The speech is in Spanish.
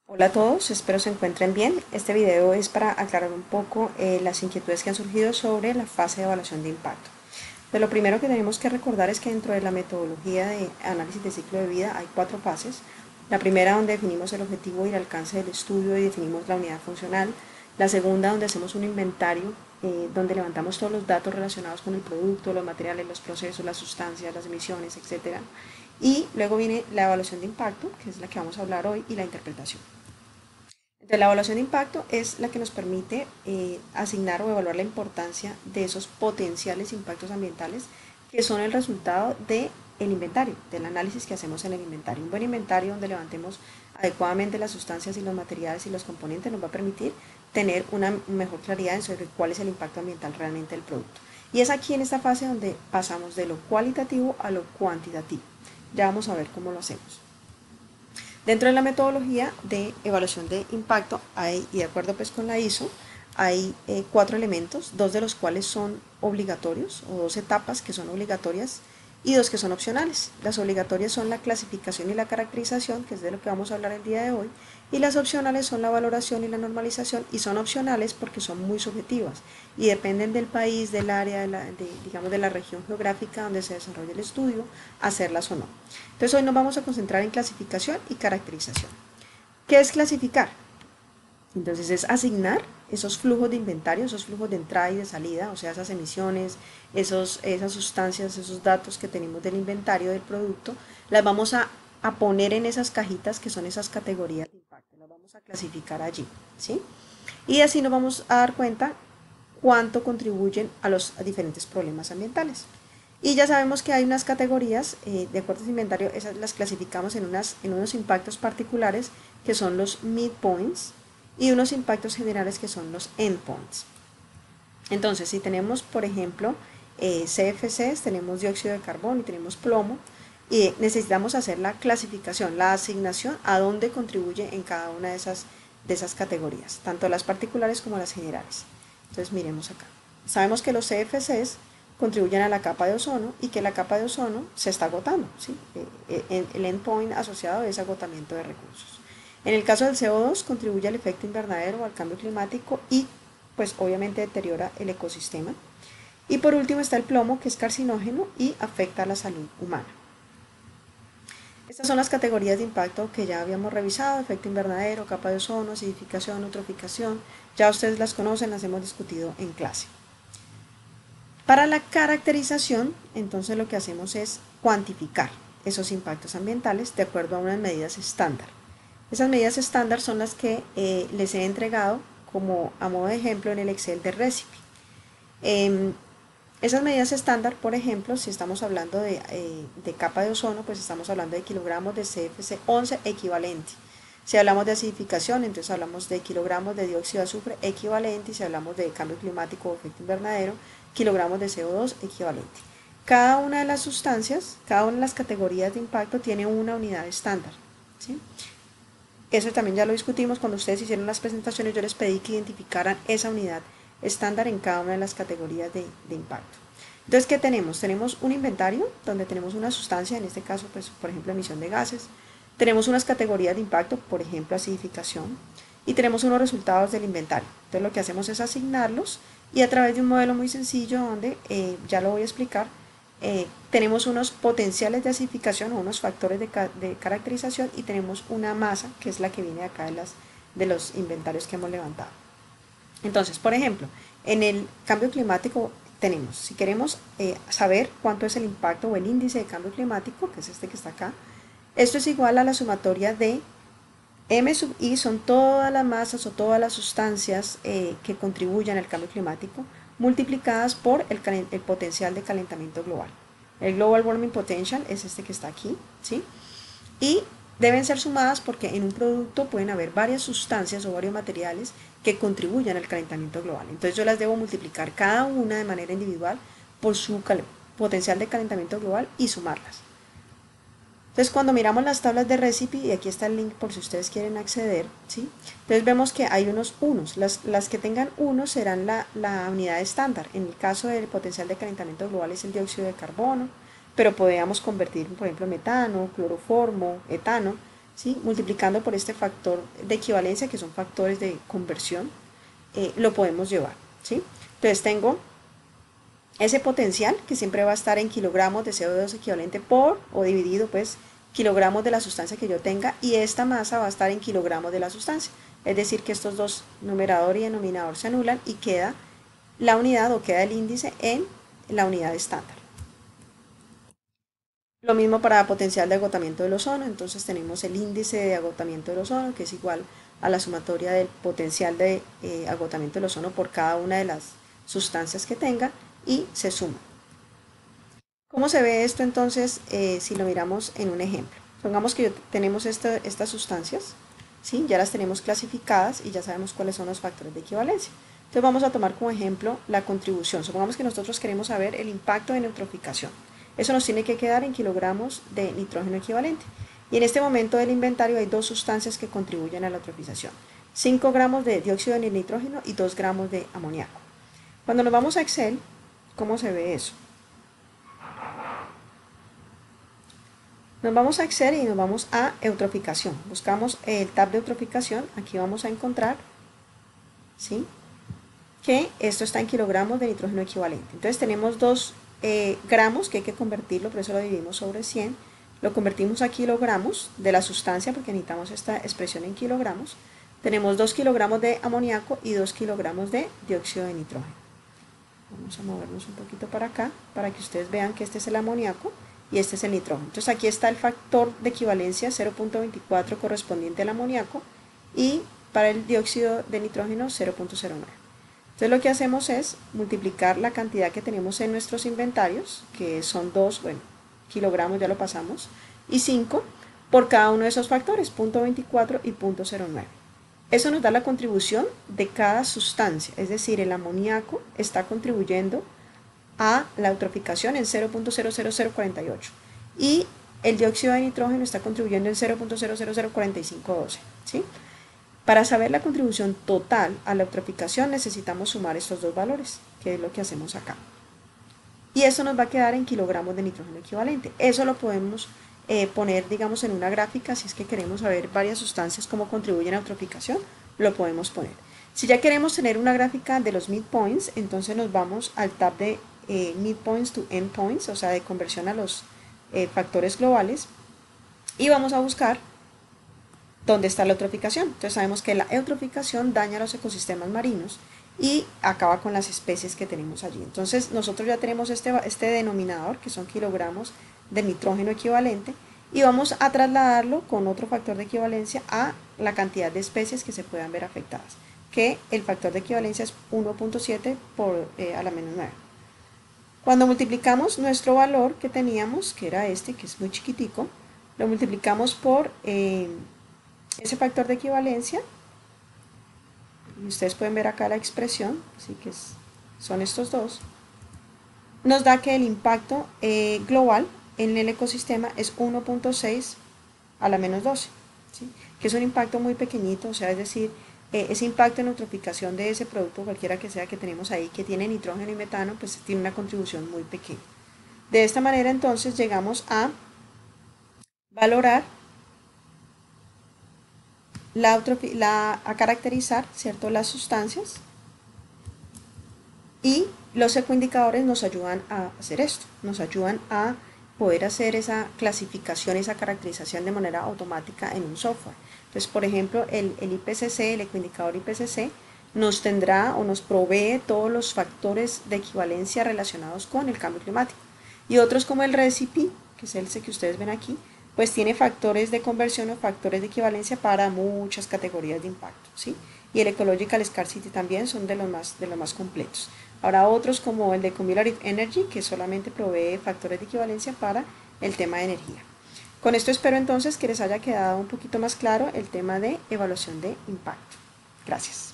Hola a todos, espero se encuentren bien. Este video es para aclarar un poco las inquietudes que han surgido sobre la fase de evaluación de impacto. Pues lo primero que tenemos que recordar es que dentro de la metodología de análisis de ciclo de vida hay cuatro fases. La primera donde definimos el objetivo y el alcance del estudio y definimos la unidad funcional. La segunda donde hacemos un inventario donde levantamos todos los datos relacionados con el producto, los materiales, los procesos, las sustancias, las emisiones, etc. Y luego viene la evaluación de impacto, que es la que vamos a hablar hoy, y la interpretación. Entonces, la evaluación de impacto es la que nos permite asignar o evaluar la importancia de esos potenciales impactos ambientales que son el resultado del inventario, del análisis que hacemos en el inventario. Un buen inventario donde levantemos adecuadamente las sustancias y los materiales y los componentes nos va a permitir tener una mejor claridad sobre cuál es el impacto ambiental realmente del producto. Y es aquí en esta fase donde pasamos de lo cualitativo a lo cuantitativo. Ya vamos a ver cómo lo hacemos. Dentro de la metodología de evaluación de impacto hay, y de acuerdo pues con la ISO, hay cuatro elementos, dos de los cuales son obligatorios, o dos etapas que son obligatorias y dos que son opcionales. Las obligatorias son la clasificación y la caracterización, que es de lo que vamos a hablar el día de hoy, y las opcionales son la valoración y la normalización, y son opcionales porque son muy subjetivas y dependen del país, del área, digamos de la región geográfica donde se desarrolla el estudio, hacerlas o no. Entonces hoy nos vamos a concentrar en clasificación y caracterización. ¿Qué es clasificar? Entonces es asignar esos flujos de inventario, esos flujos de entrada y de salida, o sea, esas emisiones, esas sustancias, esos datos que tenemos del inventario del producto, las vamos a poner en esas cajitas que son esas categorías de impacto, las vamos a clasificar allí, ¿sí? Y así nos vamos a dar cuenta cuánto contribuyen a los diferentes problemas ambientales. Y ya sabemos que hay unas categorías de acuerdo a ese inventario, esas las clasificamos en unos impactos particulares que son los midpoints y unos impactos generales que son los endpoints. Entonces, si tenemos, por ejemplo, CFCs, tenemos dióxido de carbono y tenemos plomo, y necesitamos hacer la clasificación, la asignación a dónde contribuye en cada una de esas categorías, tanto las particulares como las generales. Entonces, miremos acá. Sabemos que los CFCs contribuyen a la capa de ozono y que la capa de ozono se está agotando, ¿sí? El endpoint asociado es agotamiento de recursos. En el caso del CO2 contribuye al efecto invernadero, al cambio climático y pues obviamente deteriora el ecosistema. Y por último está el plomo, que es carcinógeno y afecta a la salud humana. Estas son las categorías de impacto que ya habíamos revisado: efecto invernadero, capa de ozono, acidificación, eutroficación. Ya ustedes las conocen, las hemos discutido en clase. Para la caracterización, entonces lo que hacemos es cuantificar esos impactos ambientales de acuerdo a unas medidas estándar. Esas medidas estándar son las que les he entregado como a modo de ejemplo en el Excel de Recipe. Esas medidas estándar, por ejemplo, si estamos hablando de capa de ozono, pues estamos hablando de kilogramos de CFC 11 equivalente. Si hablamos de acidificación, entonces hablamos de kilogramos de dióxido de azufre equivalente, y si hablamos de cambio climático o efecto invernadero, kilogramos de CO2 equivalente. Cada una de las sustancias, cada una de las categorías de impacto tiene una unidad estándar, ¿sí? Eso también ya lo discutimos cuando ustedes hicieron las presentaciones. Yo les pedí que identificaran esa unidad estándar en cada una de las categorías de impacto. Entonces, ¿qué tenemos? Tenemos un inventario donde tenemos una sustancia, en este caso, pues, por ejemplo, emisión de gases. Tenemos unas categorías de impacto, por ejemplo, acidificación. Y tenemos unos resultados del inventario. Entonces, lo que hacemos es asignarlos y a través de un modelo muy sencillo donde, ya lo voy a explicar, tenemos unos potenciales de acidificación o unos factores de caracterización, y tenemos una masa que es la que viene acá de los inventarios que hemos levantado. Entonces, por ejemplo, en el cambio climático tenemos, si queremos saber cuánto es el impacto o el índice de cambio climático, que es este que está acá, esto es igual a la sumatoria de M sub I, son todas las masas o todas las sustancias que contribuyan al cambio climático, multiplicadas por el potencial de calentamiento global. El Global Warming Potential es este que está aquí, ¿sí? Y deben ser sumadas porque en un producto pueden haber varias sustancias o varios materiales que contribuyan al calentamiento global. Entonces yo las debo multiplicar cada una de manera individual por su potencial de calentamiento global y sumarlas. Entonces cuando miramos las tablas de Recipe, y aquí está el link por si ustedes quieren acceder, ¿sí? Entonces vemos que hay unos unos. Las que tengan unos serán la unidad estándar. En el caso del potencial de calentamiento global es el dióxido de carbono, pero podríamos convertir, por ejemplo, metano, cloroformo, etano. ¿sí? Multiplicando por este factor de equivalencia, que son factores de conversión, lo podemos llevar, ¿sí? Entonces tengo ese potencial que siempre va a estar en kilogramos de CO2 equivalente por o dividido pues kilogramos de la sustancia que yo tenga, y esta masa va a estar en kilogramos de la sustancia. Es decir, que estos dos, numerador y denominador, se anulan y queda la unidad o queda el índice en la unidad estándar. Lo mismo para potencial de agotamiento del ozono, entonces tenemos el índice de agotamiento del ozono, que es igual a la sumatoria del potencial de agotamiento del ozono por cada una de las sustancias que tenga, y se suma. ¿Cómo se ve esto entonces si lo miramos en un ejemplo? Pongamos que tenemos estas sustancias, ¿sí? Ya las tenemos clasificadas y ya sabemos cuáles son los factores de equivalencia. Entonces vamos a tomar como ejemplo la contribución. Supongamos que nosotros queremos saber el impacto de neutroficación. Eso nos tiene que quedar en kilogramos de nitrógeno equivalente. Y en este momento del inventario hay dos sustancias que contribuyen a la eutrofización. 5 gramos de dióxido de nitrógeno y 2 gramos de amoníaco. Cuando nos vamos a Excel, ¿cómo se ve eso? Nos vamos a Excel y nos vamos a eutroficación. Buscamos el tab de eutroficación. Aquí vamos a encontrar, ¿sí?, que esto está en kilogramos de nitrógeno equivalente. Entonces tenemos 2 gramos que hay que convertirlo, por eso lo dividimos sobre 100. Lo convertimos a kilogramos de la sustancia porque necesitamos esta expresión en kilogramos. Tenemos 2 kilogramos de amoníaco y 2 kilogramos de dióxido de nitrógeno. Vamos a movernos un poquito para acá para que ustedes vean que este es el amoníaco y este es el nitrógeno. Entonces aquí está el factor de equivalencia 0.24 correspondiente al amoníaco, y para el dióxido de nitrógeno 0.09. Entonces lo que hacemos es multiplicar la cantidad que tenemos en nuestros inventarios, que son 2, kilogramos, ya lo pasamos, y 5 por cada uno de esos factores, 0.24 y 0.09. Eso nos da la contribución de cada sustancia, es decir, el amoníaco está contribuyendo a la eutroficación en 0.00048 y el dióxido de nitrógeno está contribuyendo en 0.0004512, ¿sí? Para saber la contribución total a la eutroficación necesitamos sumar estos dos valores, que es lo que hacemos acá. Y eso nos va a quedar en kilogramos de nitrógeno equivalente. Eso lo podemos poner, digamos, en una gráfica. Si es que queremos saber varias sustancias cómo contribuyen a la eutroficación, lo podemos poner. Si ya queremos tener una gráfica de los midpoints, entonces nos vamos al tab de midpoints to endpoints, o sea, de conversión a los factores globales, y vamos a buscar dónde está la eutroficación. Entonces sabemos que la eutroficación daña los ecosistemas marinos y acaba con las especies que tenemos allí. Entonces nosotros ya tenemos este denominador, que son kilogramos de nitrógeno equivalente, y vamos a trasladarlo con otro factor de equivalencia a la cantidad de especies que se puedan ver afectadas, que el factor de equivalencia es 1.7 por a la menos 9. Cuando multiplicamos nuestro valor que teníamos, que era este, que es muy chiquitico, lo multiplicamos por ese factor de equivalencia, y ustedes pueden ver acá la expresión, así que son estos dos, nos da que el impacto global en el ecosistema es 1.6 a la menos 12, ¿sí?, que es un impacto muy pequeñito, o sea, es decir, ese impacto en eutroficación de ese producto, cualquiera que sea que tenemos ahí, que tiene nitrógeno y metano, pues tiene una contribución muy pequeña. De esta manera entonces llegamos a valorar a caracterizar, ¿cierto?, las sustancias, y los ecoindicadores nos ayudan a hacer esto, nos ayudan a poder hacer esa clasificación, esa caracterización de manera automática en un software. Entonces, por ejemplo, el IPCC, el ecoindicador IPCC, nos tendrá o nos provee todos los factores de equivalencia relacionados con el cambio climático. Y otros como el RECIPE, que es el que ustedes ven aquí, pues tiene factores de conversión o factores de equivalencia para muchas categorías de impacto, ¿sí? Y el Ecological Scarcity también son de los más completos. Ahora otros como el de Cumulative Energy, que solamente provee factores de equivalencia para el tema de energía. Con esto espero entonces que les haya quedado un poquito más claro el tema de evaluación de impacto. Gracias.